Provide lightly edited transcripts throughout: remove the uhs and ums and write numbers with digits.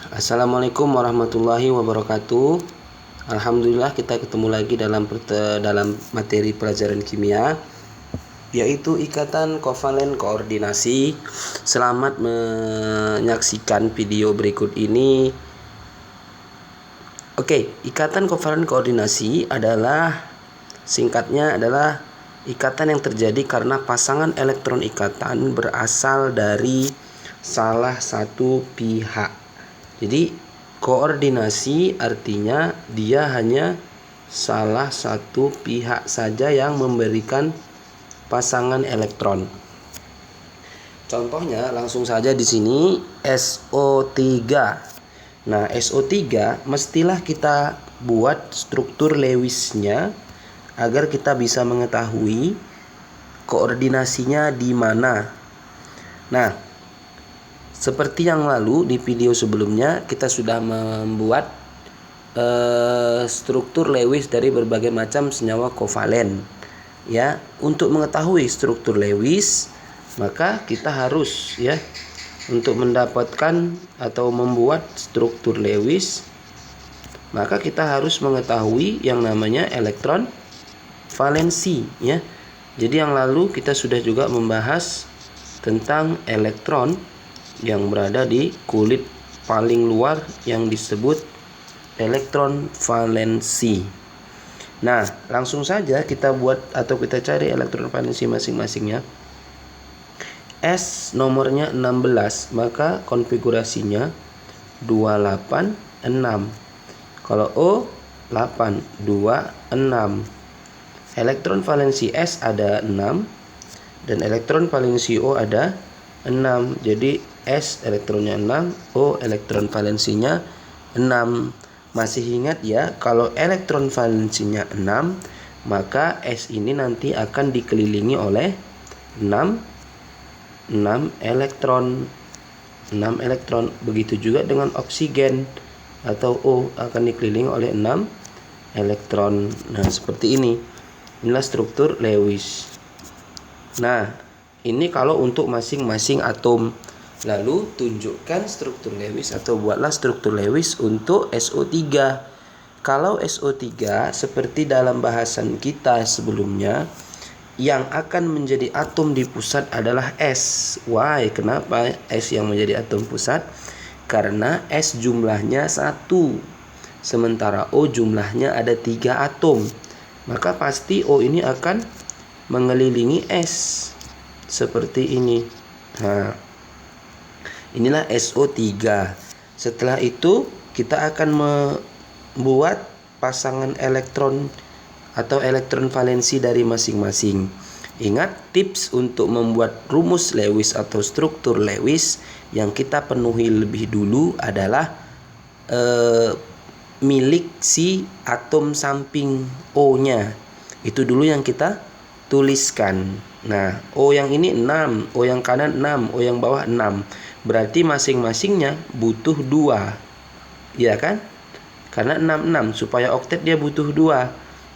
Assalamualaikum warahmatullahi wabarakatuh. Alhamdulillah kita ketemu lagi dalam materi pelajaran kimia, yaitu ikatan kovalen koordinasi. Selamat menyaksikan video berikut ini. Oke, ikatan kovalen koordinasi singkatnya adalah ikatan yang terjadi karena pasangan elektron ikatan berasal dari salah satu pihak. Jadi koordinasi artinya dia hanya salah satu pihak saja yang memberikan pasangan elektron. Contohnya langsung saja di sini SO3. Nah, SO3 mestilah kita buat struktur Lewisnya agar kita bisa mengetahui koordinasinya di mana. Nah, seperti yang lalu di video sebelumnya kita sudah membuat struktur Lewis dari berbagai macam senyawa kovalen. Ya, untuk mengetahui struktur Lewis, maka kita harus untuk mendapatkan atau membuat struktur Lewis, maka kita harus mengetahui yang namanya elektron valensi ya. Jadi yang lalu kita sudah juga membahas tentang elektron yang berada di kulit paling luar yang disebut elektron valensi. Nah, langsung saja kita buat atau kita cari elektron valensi masing-masingnya. S nomornya 16, maka konfigurasinya 286. Kalau O 8, 2, 6. Elektron valensi S ada 6 dan elektron valensi O ada 6. Jadi S elektronnya 6, O elektron valensinya 6. Masih ingat ya, kalau elektron valensinya 6, maka S ini nanti akan dikelilingi oleh 6 elektron. 6 elektron. Begitu juga dengan oksigen atau O akan dikelilingi oleh 6 elektron. Nah, seperti ini. Inilah struktur Lewis. Nah, ini kalau untuk masing-masing atom. Lalu tunjukkan struktur Lewis atau buatlah struktur Lewis untuk SO3. Kalau SO3 seperti dalam bahasan kita sebelumnya, yang akan menjadi atom di pusat adalah S. Why? Kenapa S yang menjadi atom pusat? Karena S jumlahnya 1. Sementara O jumlahnya ada 3 atom. Maka pasti O ini akan mengelilingi S. Seperti ini. Nah, inilah SO3. Setelah itu kita akan membuat pasangan elektron atau elektron valensi dari masing-masing. Ingat, tips untuk membuat rumus Lewis atau struktur Lewis yang kita penuhi lebih dulu adalah milik si atom samping O-nya. Itu dulu yang kita tuliskan. Nah, O yang ini 6, O yang kanan 6, O yang bawah 6. Berarti masing-masingnya butuh 2. Iya kan? Karena 66, supaya oktet dia butuh 2.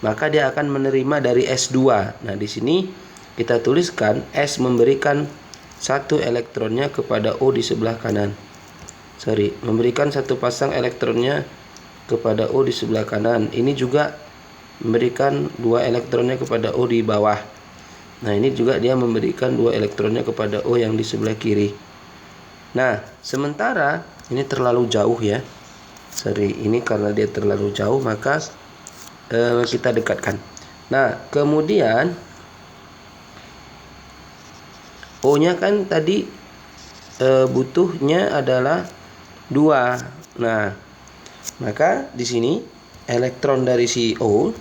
Maka dia akan menerima dari S2. Nah, di sini kita tuliskan S memberikan 1 elektronnya kepada O di sebelah kanan. Memberikan 1 pasang elektronnya kepada O di sebelah kanan. Ini juga memberikan 2 elektronnya kepada O di bawah. Nah, ini juga dia memberikan 2 elektronnya kepada O yang di sebelah kiri. Nah, sementara ini terlalu jauh ya. Ini karena dia terlalu jauh, maka kita dekatkan. Nah, kemudian O-nya kan tadi butuhnya adalah 2. Nah, maka di sini elektron dari si O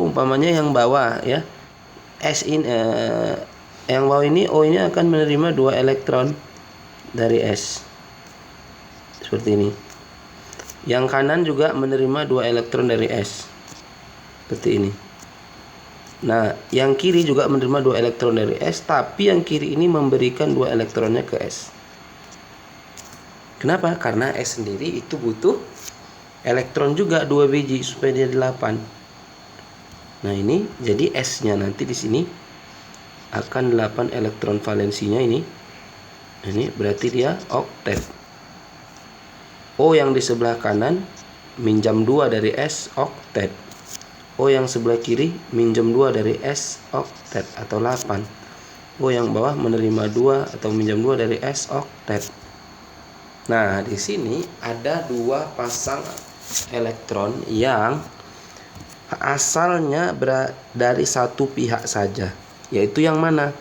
umpamanya yang bawah ya. Yang bawah ini O ini akan menerima 2 elektron dari S. Seperti ini. Yang kanan juga menerima 2 elektron dari S. Seperti ini. Nah, yang kiri juga menerima 2 elektron dari S, tapi yang kiri ini memberikan 2 elektronnya ke S. Kenapa? Karena S sendiri itu butuh elektron juga 2 biji supaya dia 8. Nah, ini jadi S-nya nanti di sini akan 8 elektron valensinya ini Ini berarti dia oktet. O yang di sebelah kanan minjam 2 dari S, oktet. O yang sebelah kiri minjam 2 dari S, oktet atau 8. O yang bawah menerima 2 atau minjam 2 dari S, oktet. Nah, di sini ada 2 pasang elektron yang asalnya dari satu pihak saja, yaitu yang mana?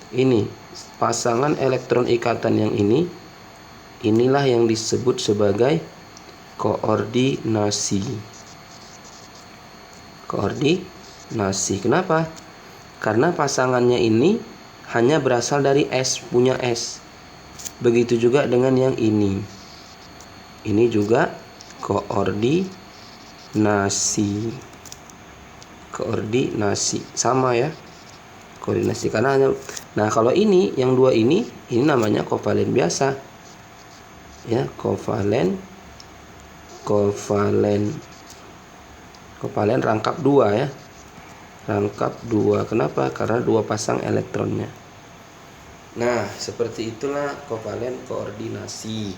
Ini pasangan elektron ikatan yang ini. Inilah yang disebut sebagai koordinasi. Koordinasi. Kenapa? Karena pasangannya ini hanya berasal dari S, punya S. Begitu juga dengan yang ini. Ini juga koordinasi. Koordinasi sama ya. Koordinasi karena hanya. Nah, kalau ini yang 2 ini namanya kovalen biasa. Ya, kovalen rangkap 2 ya. Rangkap 2. Kenapa? Karena 2 pasang elektronnya. Nah, seperti itulah kovalen koordinasi.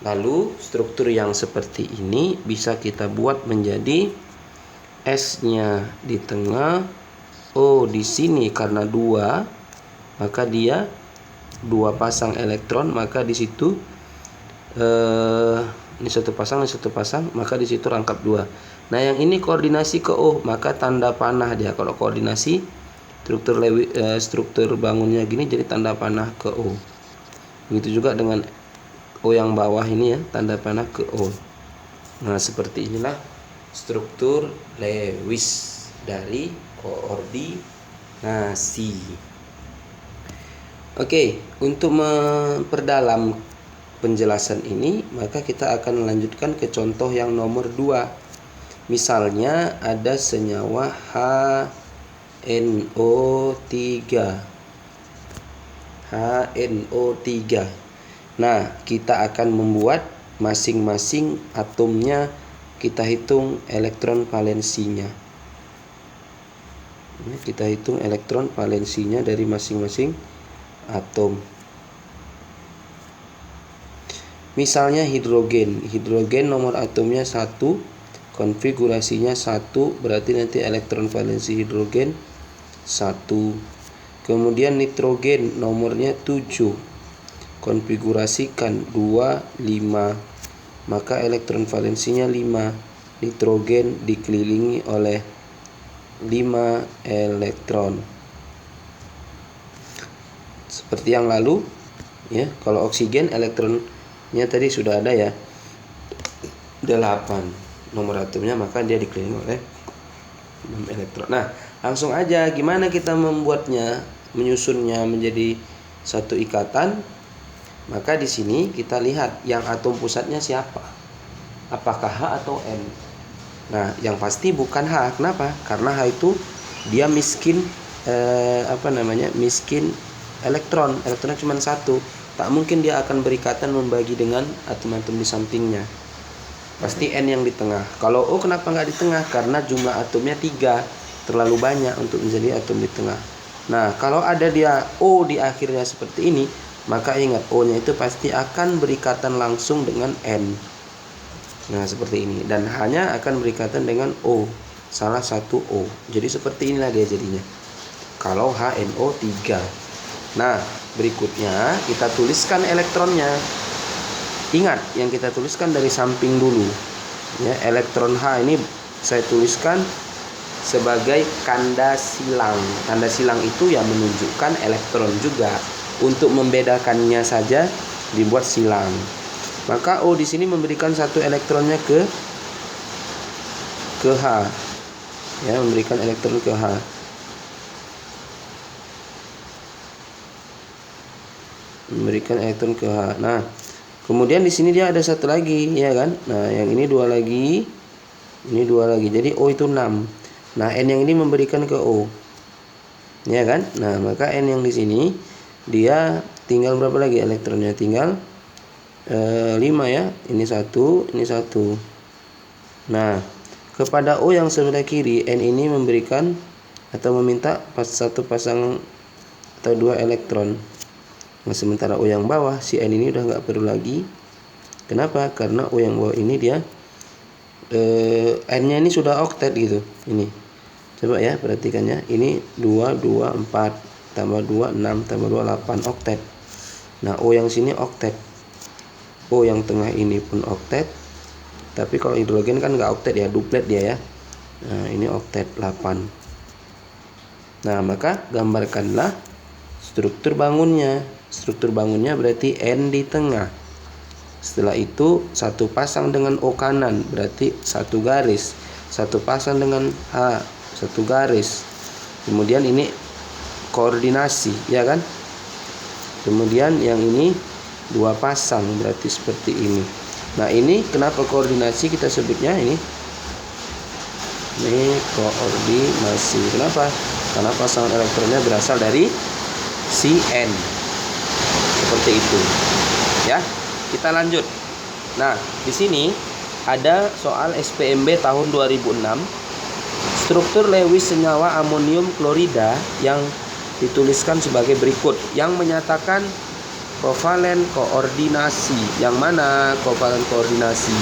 Lalu struktur yang seperti ini bisa kita buat menjadi S-nya di tengah, O di sini karena 2, maka dia 2 pasang elektron, maka di situ ini satu pasang, maka di situ rangkap 2. Nah, yang ini koordinasi ke O, maka tanda panah dia. Kalau koordinasi struktur bangunnya gini, jadi tanda panah ke O. Begitu juga dengan O yang bawah ini ya, tanda panah ke O. Nah, seperti inilah struktur Lewis dari koordinasi. Oke, untuk memperdalam penjelasan ini, maka kita akan melanjutkan ke contoh yang nomor 2. Misalnya ada senyawa HNO3. Nah, kita akan membuat masing-masing atomnya, kita hitung elektron valensinya. Kita hitung elektron valensinya dari masing-masing atom. Misalnya hidrogen nomor atomnya 1, konfigurasinya 1, berarti nanti elektron valensi hidrogen 1. Kemudian nitrogen nomornya 7, konfigurasikan 2, 5, maka elektron valensinya 5. Nitrogen dikelilingi oleh 5 elektron. Seperti yang lalu ya, kalau oksigen elektronnya tadi sudah ada ya, 8 nomor atomnya, maka dia dikelilingi oleh 6 elektron. Nah, langsung aja gimana kita membuatnya, menyusunnya menjadi satu ikatan. Maka di sini kita lihat yang atom pusatnya siapa, apakah H atau N. Nah, yang pasti bukan H. Kenapa? Karena H itu dia miskin miskin elektron. Elektronnya cuma 1. Tak mungkin dia akan berikatan membagi dengan atom-atom di sampingnya. Pasti N yang di tengah. Kalau O kenapa nggak di tengah? Karena jumlah atomnya 3, terlalu banyak untuk menjadi atom di tengah. Nah, kalau ada dia O di akhirnya seperti ini, maka ingat O-nya itu pasti akan berikatan langsung dengan N. Nah, seperti ini. Dan hanya akan berikatan dengan O, salah satu O. Jadi seperti inilah dia jadinya kalau HNO3. Nah, berikutnya kita tuliskan elektronnya. Ingat, yang kita tuliskan dari samping dulu ya. Elektron H ini saya tuliskan sebagai kanda silang. Kanda silang itu ya menunjukkan elektron juga. Untuk membedakannya saja dibuat silang. Maka O di sini memberikan satu elektronnya ke H. Ya, memberikan elektron ke H. Memberikan elektron ke H. Nah, kemudian di sini dia ada satu lagi, ya kan? Nah, yang ini 2 lagi. Ini 2 lagi. Jadi O itu 6. Nah, N yang ini memberikan ke O. Ya kan? Nah, maka N yang di sini dia tinggal berapa lagi elektronnya? Tinggal 5 ya. Ini 1, ini 1. Nah, kepada O yang sebelah kiri, N ini memberikan atau meminta satu pasang atau 2 elektron. Nah, sementara O yang bawah, si N ini udah nggak perlu lagi. Kenapa? Karena O yang bawah ini dia N-nya ini sudah oktet gitu. Ini. Coba ya, perhatikan ya. Ini 2, 2, 4, tambah 2, 6, tambah 2, 8, oktet. Nah, O yang sini oktet. O yang tengah ini pun oktet. Tapi kalau hidrogen kan nggak oktet ya, duplet dia ya. Nah, ini oktet 8. Nah, maka gambarkanlah struktur bangunnya. Struktur bangunnya berarti N di tengah. Setelah itu satu pasang dengan O kanan, berarti satu garis. Satu pasang dengan H, satu garis. Kemudian ini koordinasi, ya kan? Kemudian yang ini dua pasang, berarti seperti ini. Nah, ini kenapa koordinasi kita sebutnya ini koordinasi. Kenapa? Karena pasangan elektronnya berasal dari si N. Seperti itu. Ya. Kita lanjut. Nah, di sini ada soal SPMB tahun 2006. Struktur Lewis senyawa amonium klorida yang dituliskan sebagai berikut, yang menyatakan kovalen koordinasi. Yang mana kovalen koordinasi?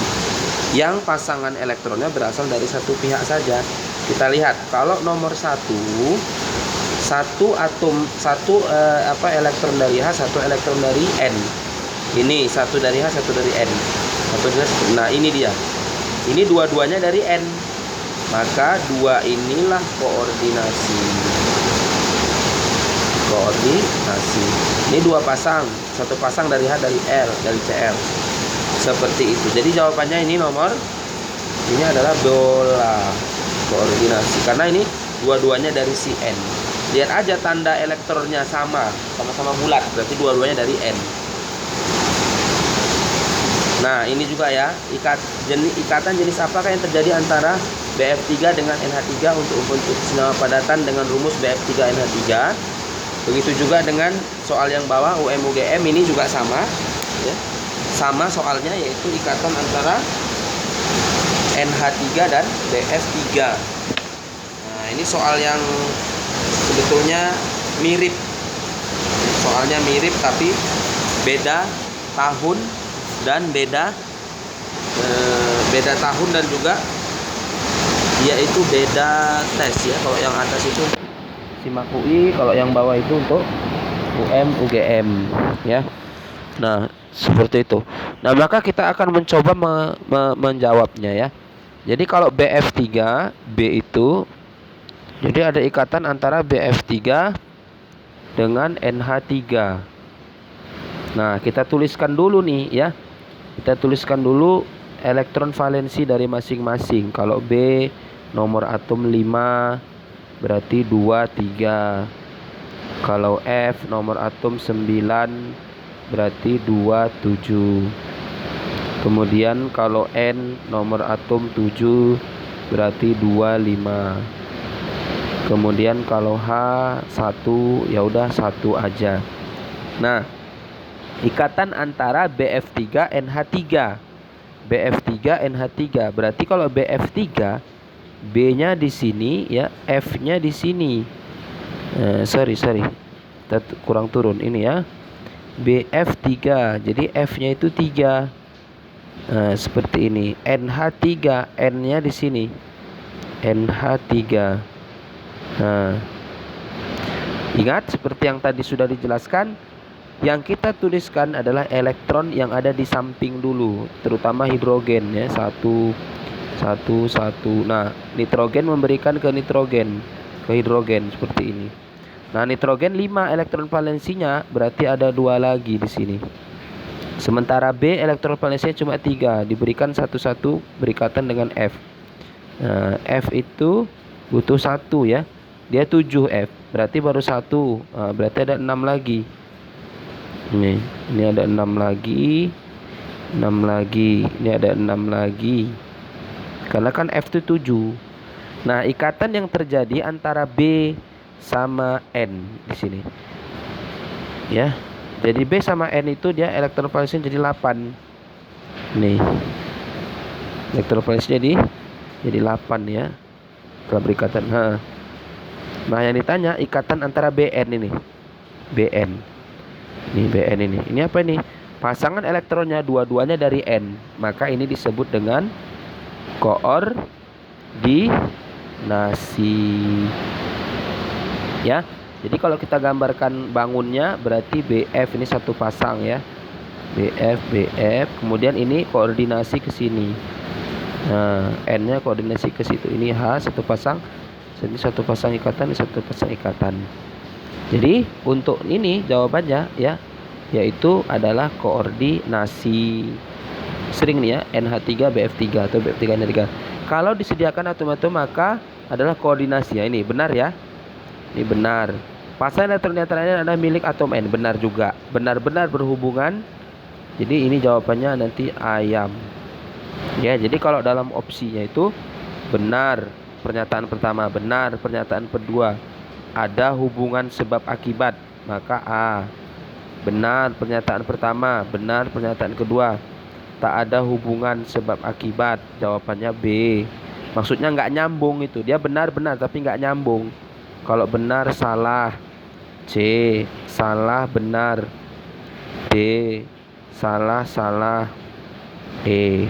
Yang pasangan elektronnya berasal dari satu pihak saja. Kita lihat, kalau nomor 1, satu elektron dari H, satu elektron dari N. Ini satu dari H, satu dari N. Nah, ini dia. Ini dua-duanya dari N. Maka dua inilah koordinasi. Koordinasi. Ini dua pasang. Satu pasang dari H, dari L, dari Cl. Seperti itu. Jadi jawabannya ini ini adalah bola koordinasi. Karena ini dua-duanya dari si N. Lihat aja tanda elektronnya sama-sama bulat. Berarti dua-duanya dari N. Nah, ini juga ya, ikatan jenis apakah yang terjadi antara BF3 dengan NH3 untuk membentuk senyawa padatan dengan rumus BF3NH3. Begitu juga dengan soal yang bawah UM-UGM, ini juga sama ya. Sama soalnya, yaitu ikatan antara NH3 dan BF3. Nah, ini soal yang sebetulnya mirip. Soalnya mirip tapi beda tahun dan beda tahun, dan juga yaitu beda tes ya. Kalau yang atas itu SIMAK UI, kalau yang bawah itu untuk UM UGM ya. Nah, seperti itu. Nah, maka kita akan mencoba menjawabnya ya. Jadi kalau BF3 B itu, jadi ada ikatan antara BF3 dengan NH3. Nah, kita tuliskan dulu nih ya. Kita tuliskan dulu elektron valensi dari masing-masing. Kalau B nomor atom 5, berarti 2, 3. Kalau F nomor atom 9, berarti 2, 7. Kemudian kalau N nomor atom 7, berarti 2, 5. Kemudian kalau H 1, ya udah 1 aja. Nah, ikatan antara BF3 NH3. BF3 NH3. Berarti kalau BF3 B-nya di sini ya, F-nya di sini. Sorry. Kita kurang turun ini ya. BF3. Jadi F-nya itu 3. Seperti ini. NH3, N-nya di sini. NH3. Nah, ingat seperti yang tadi sudah dijelaskan, yang kita tuliskan adalah elektron yang ada di samping dulu, terutama hidrogen ya. 1, 1, 1. Nah, nitrogen memberikan ke hidrogen seperti ini. Nah, nitrogen 5 elektron valensinya, berarti ada 2 lagi di sini. Sementara B elektron valensinya cuma 3, diberikan 1 berikatan dengan F. Nah, F itu butuh 1 ya. Dia 7 F, berarti baru 1. Nah, berarti ada 6 lagi. Ini ada 6 lagi. Ini ada 6 lagi. Karena kan F itu 7. Nah, ikatan yang terjadi antara B sama N di sini. Ya. Jadi B sama N itu dia elektron valensinya jadi 8. Nih. Elektron valensinya jadi 8 ya. Kalau berikatan. Nah, yang ditanya ikatan antara BN ini. BN. Ini Bn ini. Ini apa ini? Pasangan elektronnya dua-duanya dari N. Maka ini disebut dengan koordinasi. Ya. Jadi kalau kita gambarkan bangunnya berarti BF ini satu pasang ya. BF. Kemudian ini koordinasi ke sini. Nah, N-nya koordinasi ke situ. Ini H satu pasang. Ini satu pasang ikatan, ini satu pasang ikatan. Jadi untuk ini jawabannya ya, yaitu adalah koordinasi. Sering nih ya, NH3 BF3 atau BF3 NH3. Kalau disediakan atom-atom maka adalah koordinasi. Ya, ini benar ya. Ini benar. Pasangan elektron di antaranya adalah milik atom N. Benar juga. Benar-benar berhubungan. Jadi ini jawabannya nanti ayam. Ya, jadi kalau dalam opsinya itu benar pernyataan pertama, benar pernyataan kedua, ada hubungan sebab akibat, maka A. Benar pernyataan pertama, benar pernyataan kedua, tak ada hubungan sebab akibat, jawabannya B. Maksudnya nggak nyambung itu, dia benar-benar tapi nggak nyambung. Kalau benar salah, C. Salah benar, D. Salah E.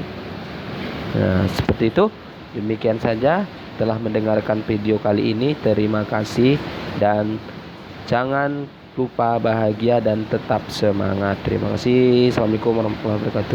Nah, seperti itu. Demikian saja telah mendengarkan video kali ini. Terima kasih dan jangan lupa bahagia dan tetap semangat. Terima kasih. Assalamualaikum warahmatullahi wabarakatuh.